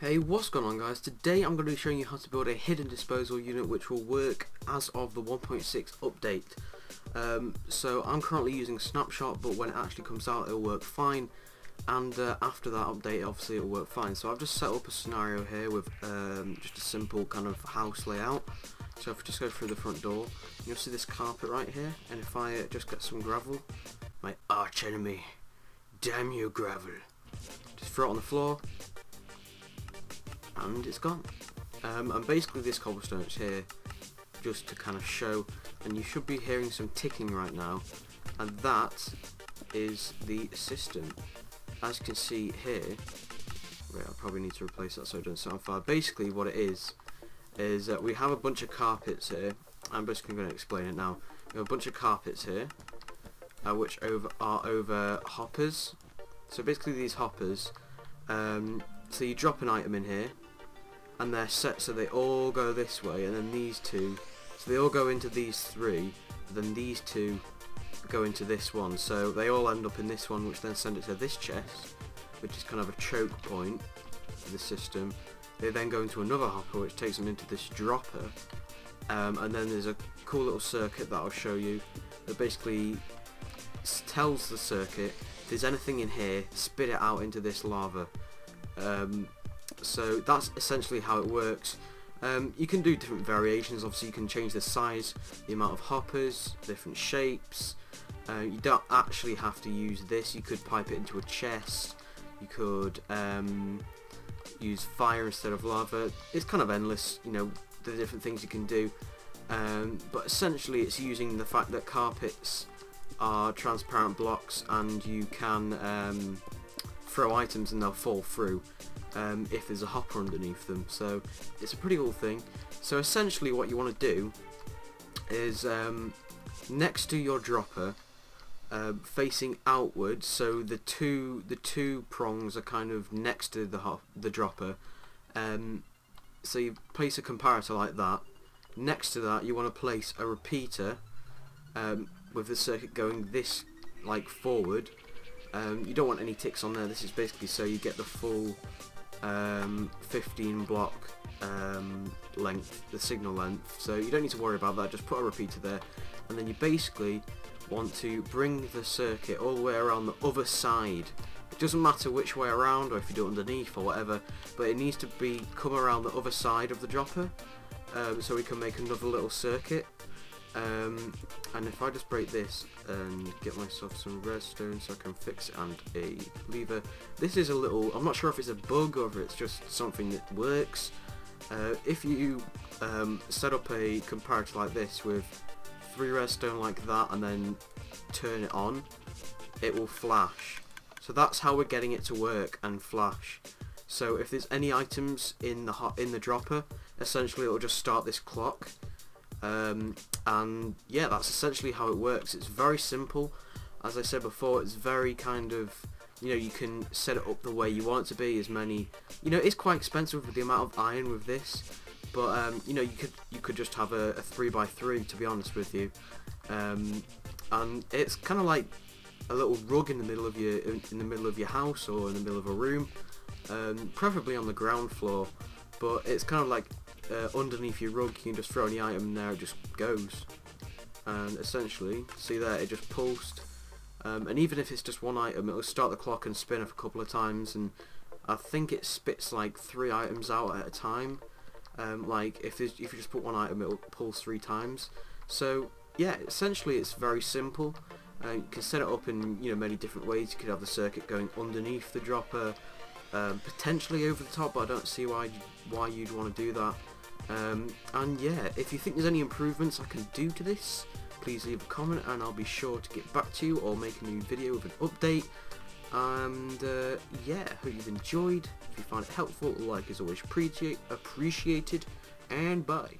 Hey, what's going on guys? Today I'm going to be showing you how to build a hidden disposal unit which will work as of the 1.6 update. So I'm currently using Snapshot, but when it actually comes out it'll work fine, and after that update obviously it'll work fine. So I've just set up a scenario here with just a simple kind of house layout. So if I just go through the front door, you'll see this carpet right here, and if I just get some gravel, my arch enemy, damn you gravel, just throw it on the floor, and it's gone. And basically this cobblestone is here just to kind of show, and you should be hearing some ticking right now, and that is the system. As you can see here, wait, I probably need to replace that so it doesn't sound far. Basically what it is that we have a bunch of carpets here. I'm basically going to explain it now. We have a bunch of carpets here which are over hoppers. So basically these hoppers, so you drop an item in here and they're set so they all go this way, and then these two, so they all go into these three, then these two go into this one, so they all end up in this one, which then send it to this chest, which is kind of a choke point for the system. They then go into another hopper which takes them into this dropper, and then there's a cool little circuit that I'll show you that basically tells the circuit if there's anything in here, spit it out into this lava. So that's essentially how it works. You can do different variations. Obviously you can change the size, the amount of hoppers, different shapes. You don't actually have to use this. You could pipe it into a chest, you could use fire instead of lava. It's kind of endless, you know, the different things you can do, but essentially it's using the fact that carpets are transparent blocks, and you can throw items and they'll fall through if there's a hopper underneath them. So it's a pretty cool thing. So essentially what you want to do is next to your dropper, facing outwards, so the two prongs are kind of next to the dropper, so you place a comparator like that. Next to that you want to place a repeater with the circuit going this like forward. You don't want any ticks on there. This is basically so you get the full 15 block length, the signal length, so you don't need to worry about that. Just put a repeater there, and then you basically want to bring the circuit all the way around the other side. It doesn't matter which way around, or if you do it underneath or whatever, but it needs to come around the other side of the dropper, so we can make another little circuit. And if I just break this and get myself some redstone so I can fix it, and a lever, this is a little, I'm not sure if it's a bug or if it's just something that works. If you set up a comparator like this with 3 redstone like that and then turn it on, it will flash. So that's how we're getting it to work and flash. So if there's any items in the dropper, essentially it will just start this clock. And yeah, that's essentially how it works. It's very simple. As I said before, it's very kind of, you know, you can set it up the way you want it to be. As many, you know, it's quite expensive with the amount of iron with this, but you know, you could just have a 3x3, to be honest with you, and it's kind of like a little rug in the middle of your house, or in the middle of a room, preferably on the ground floor, but it's kind of like underneath your rug. You can just throw any item in there, it just goes, and essentially, see there, it just pulsed, and even if it's just one item, it'll start the clock and spin up a couple of times, and I think it spits like 3 items out at a time. Like if you just put one item, it'll pulse 3 times. So yeah, essentially it's very simple. You can set it up in, you know, many different ways. You could have the circuit going underneath the dropper, potentially over the top, but I don't see why you'd want to do that. And yeah, if you think there's any improvements I can do to this, please leave a comment and I'll be sure to get back to you or make a new video with an update. And yeah, hope you've enjoyed. If you find it helpful, a like is always appreciated, and bye.